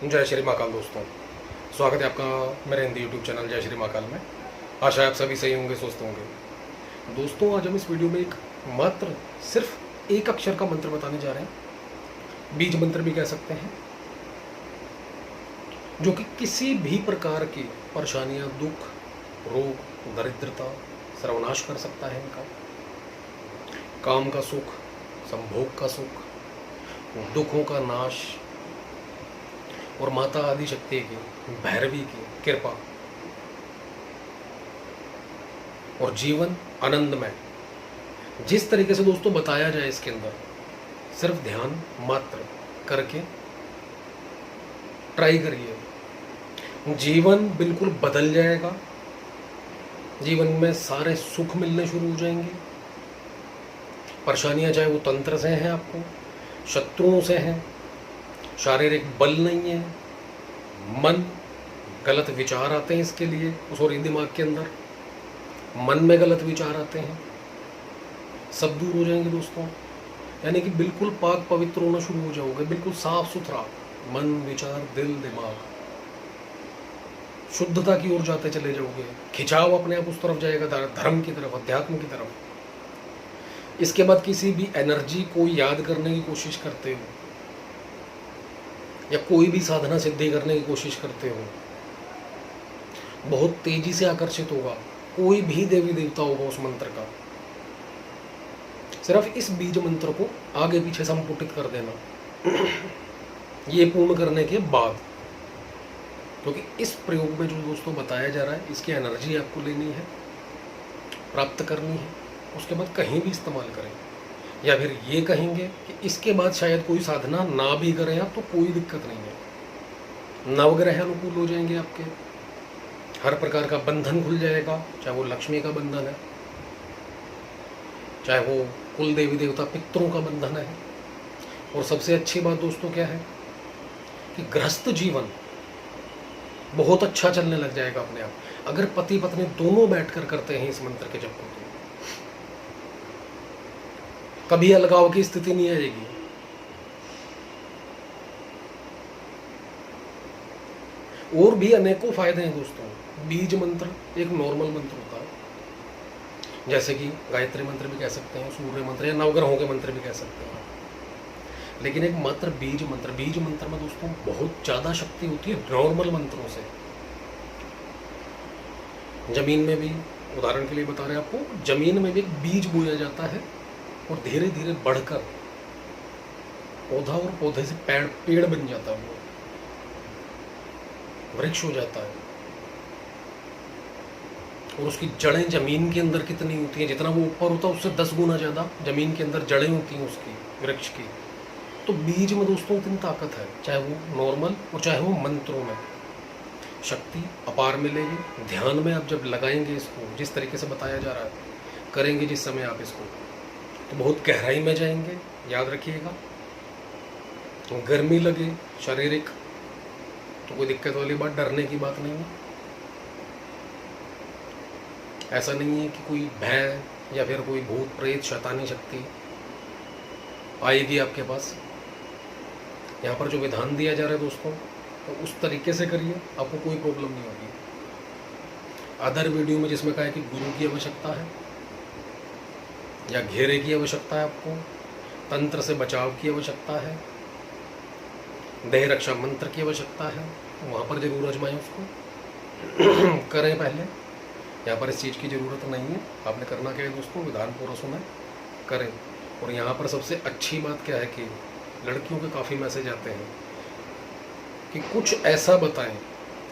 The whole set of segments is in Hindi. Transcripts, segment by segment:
जय श्री महाकाल दोस्तों, स्वागत है आपका मेरे हिंदी यूट्यूब चैनल जय श्री महाकाल में। आशा है आप सभी सही होंगे, स्वस्थ होंगे। दोस्तों, आज हम इस वीडियो में एक मात्र सिर्फ एक अक्षर का मंत्र बताने जा रहे हैं। बीज मंत्र भी कह सकते हैं, जो कि किसी भी प्रकार की परेशानियां, दुख, रोग, दरिद्रता सर्वनाश कर सकता है। इनका काम का सुख, संभोग का सुख, दुखों का नाश और माता आदि शक्ति की, भैरवी की कृपा और जीवन आनंदमय। जिस तरीके से दोस्तों बताया जाए, इसके अंदर सिर्फ ध्यान मात्र करके ट्राई करिए, जीवन बिल्कुल बदल जाएगा। जीवन में सारे सुख मिलने शुरू हो जाएंगे। परेशानियां चाहे वो तंत्र से हैं, आपको शत्रुओं से हैं, शारीरिक बल नहीं है, मन, गलत विचार आते हैं इसके लिए, सॉरी दिमाग के अंदर मन में गलत विचार आते हैं, सब दूर हो जाएंगे दोस्तों। यानी कि बिल्कुल पाक पवित्र होना शुरू हो जाओगे, बिल्कुल साफ सुथरा मन, विचार, दिल, दिमाग, शुद्धता की ओर जाते चले जाओगे। खिंचाव अपने आप उस तरफ जाएगा, धर्म की तरफ, अध्यात्म की तरफ। इसके बाद किसी भी एनर्जी को याद करने की कोशिश करते हो या कोई भी साधना सिद्धि करने की कोशिश करते हो, बहुत तेजी से आकर्षित होगा कोई भी देवी देवता होगा उस मंत्र का। सिर्फ इस बीज मंत्र को आगे पीछे संपुटित कर देना ये पूर्ण करने के बाद, क्योंकि इस प्रयोग में जो दोस्तों बताया जा रहा है, इसकी एनर्जी आपको लेनी है, प्राप्त करनी है, उसके बाद कहीं भी इस्तेमाल करें। या फिर ये कहेंगे कि इसके बाद शायद कोई साधना ना भी करें आप, तो कोई दिक्कत नहीं है। नवग्रह अनुकूल हो जाएंगे आपके, हर प्रकार का बंधन खुल जाएगा, चाहे वो लक्ष्मी का बंधन है, चाहे वो कुल देवी देवता पितरों का बंधन है। और सबसे अच्छी बात दोस्तों क्या है कि गृहस्थ जीवन बहुत अच्छा चलने लग जाएगा अपने आप, अगर पति पत्नी दोनों बैठकर करते हैं इस मंत्र के जप को। कभी अलगाव की स्थिति नहीं आएगी। और भी अनेकों फायदे हैं दोस्तों। बीज मंत्र एक नॉर्मल मंत्र होता है, जैसे कि गायत्री मंत्र भी कह सकते हैं, सूर्य मंत्र या नवग्रहों के मंत्र भी कह सकते हैं। लेकिन एक मात्र बीज मंत्र में दोस्तों बहुत ज़्यादा शक्ति होती है नॉर्मल मंत्रों से। जमीन में भी, उदाहरण के लिए बता रहे हैं आपको, जमीन में भी एक बीज बोया जाता है और धीरे धीरे बढ़कर पौधा, और पौधे से पेड़ बन जाता है, वो वृक्ष हो जाता है। और उसकी जड़ें जमीन के अंदर कितनी होती हैं, जितना वो ऊपर होता है उससे 10 गुना ज़्यादा जमीन के अंदर जड़ें होती हैं उसकी, वृक्ष की। तो बीज में दोस्तों इतनी ताकत है, चाहे वो नॉर्मल और चाहे वो मंत्रों में, शक्ति अपार मिलेगी। ध्यान में आप जब लगाएंगे इसको, जिस तरीके से बताया जा रहा है, करेंगे जिस समय आप इसको, तो बहुत गहराई में जाएंगे। याद रखिएगा, गर्मी लगे शारीरिक तो कोई दिक्कत वाली बात, डरने की बात नहीं है। ऐसा नहीं है कि कोई भय या फिर कोई भूत प्रेत शैतानी शक्ति आएगी आपके पास। यहाँ पर जो विधान दिया जा रहा है दोस्तों, तो उस तरीके से करिए, आपको कोई प्रॉब्लम नहीं होगी। अदर वीडियो में जिसमें कहा है कि गुरु की आवश्यकता है या घेरे की आवश्यकता है, आपको तंत्र से बचाव की आवश्यकता है, देह रक्षा मंत्र की आवश्यकता है, वहाँ पर जरूर आजमाएं उसको करें पहले। यहाँ पर इस चीज़ की ज़रूरत नहीं है। आपने करना क्या है दोस्तों, विधान पूरा सुना, करें। और यहाँ पर सबसे अच्छी बात क्या है कि लड़कियों के काफ़ी मैसेज आते हैं कि कुछ ऐसा बताएं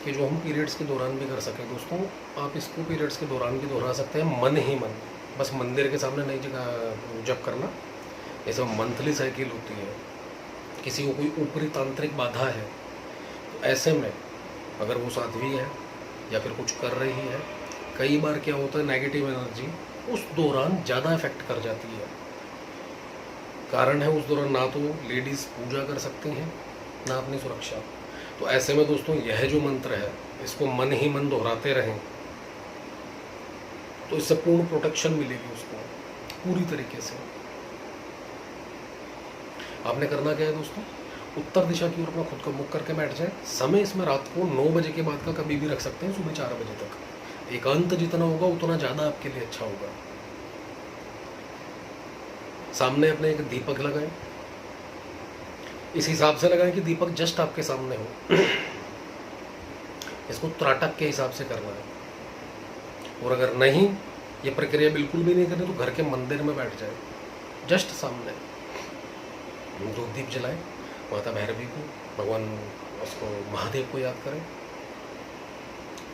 कि जो हम पीरियड्स के दौरान भी कर सकें। दोस्तों, आप इसको पीरियड्स के दौरान भी दोहरा सकते हैं, मन ही मन, बस मंदिर के सामने नई जगह जप करना। ऐसे मंथली साइकिल होती है, किसी को कोई ऊपरी तांत्रिक बाधा है, तो ऐसे में अगर वो साध्वी है या फिर कुछ कर रही है, कई बार क्या होता है, नेगेटिव एनर्जी उस दौरान ज़्यादा इफेक्ट कर जाती है। कारण है उस दौरान ना तो लेडीज़ पूजा कर सकती हैं, ना अपनी सुरक्षा। तो ऐसे में दोस्तों यह जो मंत्र है, इसको मन ही मन दोहराते रहें, तो इससे पूर्ण प्रोटेक्शन मिलेगी उसको पूरी तरीके से। आपने करना क्या है दोस्तों, उत्तर दिशा की ओर अपना खुद का मुख करके बैठ जाए। समय इसमें रात को 9 बजे के बाद का कभी भी रख सकते हैं, सुबह 4 बजे तक। एकांत जितना होगा उतना ज़्यादा आपके लिए अच्छा होगा। सामने अपने एक दीपक लगाएं, इस हिसाब से लगाएं कि दीपक जस्ट आपके सामने हो। इसको त्राटक के हिसाब से करना है। और अगर नहीं, ये प्रक्रिया बिल्कुल भी नहीं करनी, तो घर के मंदिर में बैठ जाए, जस्ट सामने दो दीप जलाएं, माता भैरवी को, भगवान उसको महादेव को याद करें,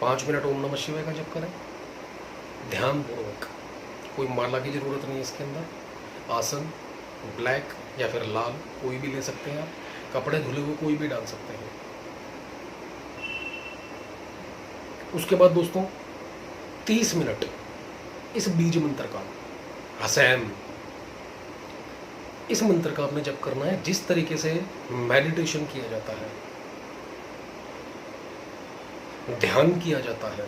5 मिनट ओम नमः शिवाय का जप करें ध्यान पूर्वक। कोई माला की जरूरत नहीं है इसके अंदर। आसन ब्लैक या फिर लाल कोई भी ले सकते हैं आप, कपड़े धुले हुए कोई भी डाल सकते हैं। उसके बाद दोस्तों 30 मिनट इस बीज मंत्र का, हसैम, इस मंत्र का आपने जप करना है जिस तरीके से मेडिटेशन किया जाता है, ध्यान किया जाता है।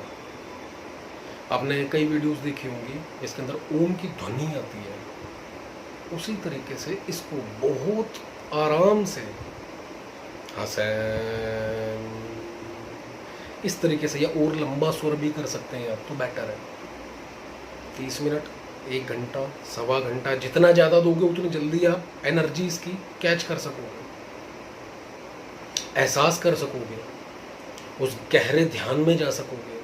आपने कई वीडियोस देखी होंगी जिसके अंदर ओम की ध्वनि आती है, उसी तरीके से इसको बहुत आराम से हसैम इस तरीके से, या और लंबा स्वर भी कर सकते हैं आप तो बेटर है। 30 मिनट, 1 घंटा, सवा घंटा, जितना ज़्यादा दोगे उतनी जल्दी आप एनर्जी इसकी कैच कर सकोगे, एहसास कर सकोगे, उस गहरे ध्यान में जा सकोगे।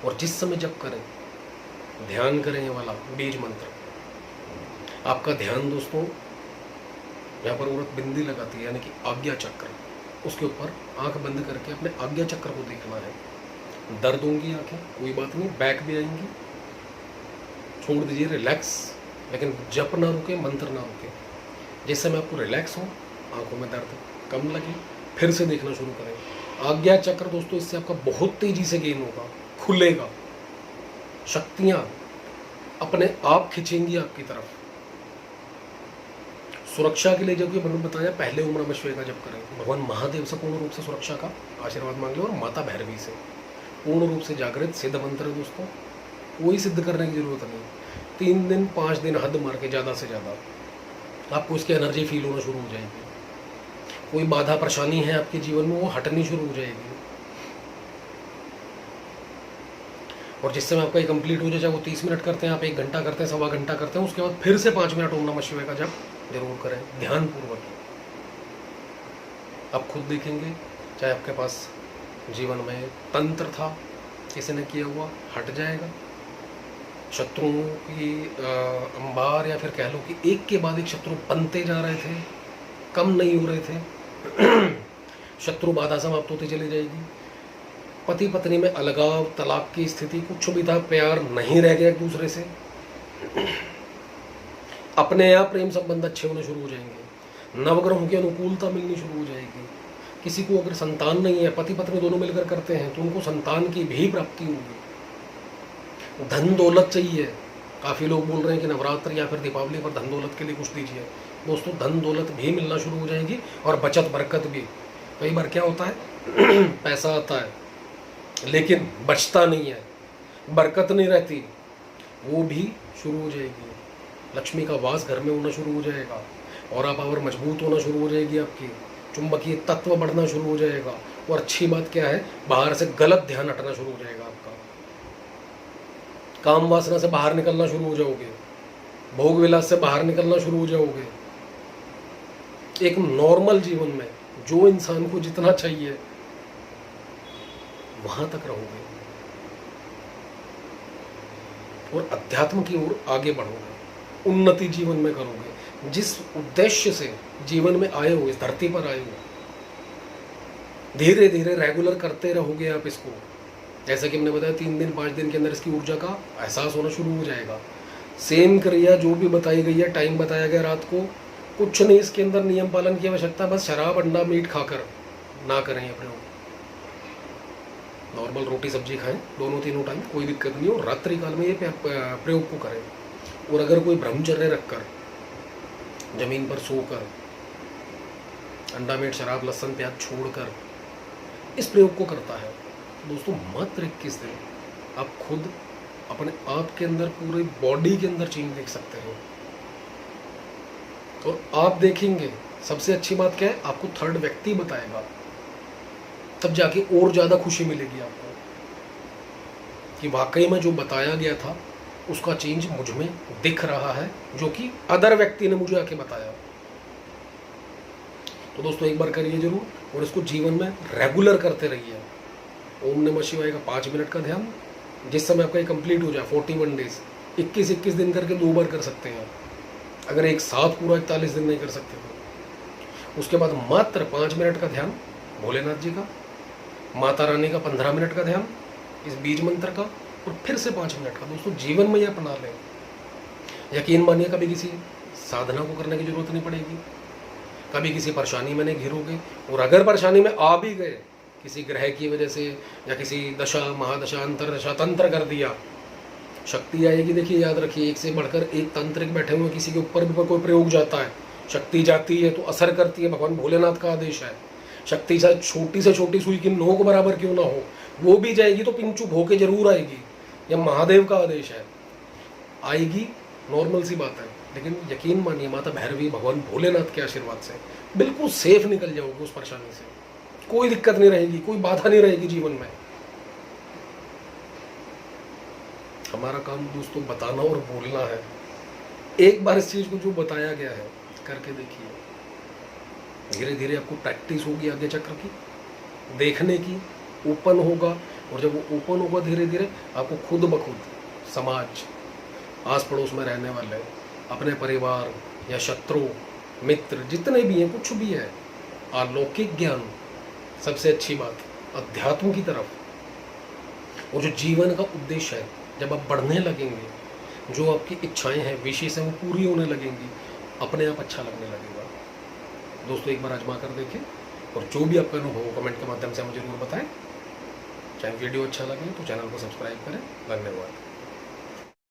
और जिस समय जब करें, ध्यान करें ये वाला बीज मंत्र, आपका ध्यान दोस्तों यहाँ पर औरत बिंदी लगाती है यानी कि आज्ञा चक्र, उसके ऊपर आंख बंद करके अपने आज्ञा चक्र को देखना है। दर्द होंगी आंखें, कोई बात नहीं, बैक भी आएंगी, छोड़ दीजिए, रिलैक्स, लेकिन जप ना रुके, मंत्र ना रुके। जिस समय आपको रिलैक्स हो, आंखों में दर्द कम लगे, फिर से देखना शुरू करें। आज्ञा चक्र दोस्तों इससे आपका बहुत तेजी से गेन होगा, खुलेगा, शक्तियां अपने आप खिंचेंगी आपकी तरफ। सुरक्षा के लिए जो कि मैंने बताया, पहले ओम नमः शिवाय का जप करें, भगवान महादेव से पूर्ण रूप से सुरक्षा का आशीर्वाद मांगे, और माता भैरवी से पूर्ण रूप से जागृत सिद्ध मंत्र है दोस्तों, कोई सिद्ध करने की जरूरत नहीं। 3 दिन 5 दिन हद मार के ज़्यादा से ज़्यादा आपको इसकी एनर्जी फील होना शुरू हो जाएगी। कोई बाधा परेशानी है आपके जीवन में, वो हटनी शुरू हो जाएगी। और जिस समय आपका ये कंप्लीट हो जाए, चाहे वो 30 मिनट करते हैं आप, 1 घंटा करते हैं, सवा घंटा करते हैं, उसके बाद फिर से 5 मिनट ओम नमः शिवाय का जप जरूर करें ध्यानपूर्वक। आप खुद देखेंगे, चाहे आपके पास जीवन में तंत्र था किसी ने किया हुआ, हट जाएगा। शत्रुओं की अंबार, या फिर कह लो कि एक के बाद एक शत्रु बनते जा रहे थे, कम नहीं हो रहे थे। शत्रु बाधा समाप्त होती चली जाएगी। पति पत्नी में अलगाव, तलाक की स्थिति, कुछ भी था, प्यार नहीं रह गया एक दूसरे से, अपने आप प्रेम संबंध अच्छे होने शुरू हो जाएंगे। नवग्रहों की अनुकूलता मिलनी शुरू हो जाएगी। किसी को अगर संतान नहीं है, पति पत्नी दोनों मिलकर करते हैं, तो उनको संतान की भी प्राप्ति होगी। धन दौलत चाहिए, काफ़ी लोग बोल रहे हैं कि नवरात्र या फिर दीपावली पर धन दौलत के लिए कुछ दीजिए। दोस्तों धन दौलत भी मिलना शुरू हो जाएगी, और बचत बरकत भी। कई बार क्या होता है पैसा आता है लेकिन बचता नहीं है, बरकत नहीं रहती, वो भी शुरू हो जाएगी। लक्ष्मी का वास घर में होना शुरू हो जाएगा, और पावर मजबूत होना शुरू हो जाएगी आपकी, चुंबकीय तत्व बढ़ना शुरू हो जाएगा। और अच्छी बात क्या है, बाहर से गलत ध्यान हटना शुरू हो जाएगा आपका, काम वासना से बाहर निकलना शुरू हो जाओगे, भोग विलास से बाहर निकलना शुरू हो जाओगे। एक नॉर्मल जीवन में जो इंसान को जितना चाहिए वहां तक रहोगे, और अध्यात्म की ओर आगे बढ़ोगे, उन्नति जीवन में करोगे। जिस उद्देश्य से जीवन में आए हो, इस धरती पर आए हो, धीरे धीरे रेगुलर करते रहोगे आप इसको। जैसा कि हमने बताया 3 दिन 5 दिन के अंदर इसकी ऊर्जा का एहसास होना शुरू हो जाएगा। सेम क्रिया जो भी बताई गई है, टाइम बताया गया रात को, कुछ नहीं इसके अंदर नियम पालन की आवश्यकता, बस शराब अंडा मीट खाकर ना करें ये प्रयोग। नॉर्मल रोटी सब्जी खाएं दोनों तीनों टाइम, कोई दिक्कत नहीं हो। रात्रि काल में ये प्रयोग को करें। और अगर कोई ब्रह्मचर्य रखकर जमीन पर सोकर अंडा मीट शराब लहसुन प्याज छोड़कर इस प्रयोग को करता है, दोस्तों मात्र 21 दिन आप खुद अपने आप के अंदर, पूरे बॉडी के अंदर चेंज देख सकते हो। और आप देखेंगे सबसे अच्छी बात क्या है, आपको थर्ड व्यक्ति बताएगा, तब जाके और ज़्यादा खुशी मिलेगी आपको कि वाकई में जो बताया गया था उसका चेंज मुझ में दिख रहा है, जो कि अदर व्यक्ति ने मुझे आके बताया। तो दोस्तों एक बार करिए जरूर, और इसको जीवन में रेगुलर करते रहिए। ओम नमः शिवाय का 5 मिनट का ध्यान, जिस समय आपका ये कंप्लीट हो जाए 41 डेज, 21-21 दिन करके 2 बार कर सकते हैं। अगर एक साथ पूरा 41 दिन नहीं कर सकते तो उसके बाद मात्र 5 मिनट का ध्यान भोलेनाथ जी का, माता रानी का 15 मिनट का ध्यान इस बीज मंत्र का, और फिर से 5 मिनट का। दोस्तों जीवन में यह अपना लें, यकीन मानिए कभी किसी साधना को करने की जरूरत नहीं पड़ेगी, कभी किसी परेशानी में नहीं घिरोगे। और अगर परेशानी में आ भी गए किसी ग्रह की वजह से या किसी दशा महादशा अंतरदशा तंत्र कर दिया, शक्ति आएगी। देखिए याद रखिए, एक से बढ़कर एक तांत्रिक बैठे हुए, किसी के ऊपर भी कोई प्रयोग जाता है, शक्ति जाती है तो असर करती है, भगवान भोलेनाथ का आदेश है। शक्ति चाहे छोटी से छोटी सुई की नोक बराबर क्यों ना हो, वो भी जाएगी तो पिंचुप होके जरूर आएगी, यह महादेव का आदेश है, आएगी, नॉर्मल सी बात है। लेकिन यकीन मानिए माता भैरवी भगवान भोलेनाथ के आशीर्वाद से बिल्कुल सेफ निकल जाओगे उस परेशानी से, कोई दिक्कत नहीं रहेगी, कोई बाधा नहीं रहेगी जीवन में। हमारा काम दोस्तों बताना और बोलना है। एक बार इस चीज को जो बताया गया है करके देखिए, धीरे धीरे आपको प्रैक्टिस होगी आगे चक्र की, देखने की, ओपन होगा, और जब वो ओपन होगा धीरे धीरे आपको खुद ब खुद समाज, आस पड़ोस में रहने वाले, अपने परिवार या शत्रु मित्र जितने भी हैं, कुछ भी है, अलौकिक ज्ञान, सबसे अच्छी बात अध्यात्म की तरफ, और जो जीवन का उद्देश्य है, जब आप बढ़ने लगेंगे, जो आपकी इच्छाएं हैं विशेष है वो पूरी होने लगेंगी, अपने आप अच्छा लगने लगेगा। दोस्तों एक बार आजमा कर देखें, और जो भी आपका अनुभव हो कमेंट के माध्यम से मुझे जरूर बताएं। चाहे वीडियो अच्छा लगे तो चैनल को सब्सक्राइब करें। धन्यवाद।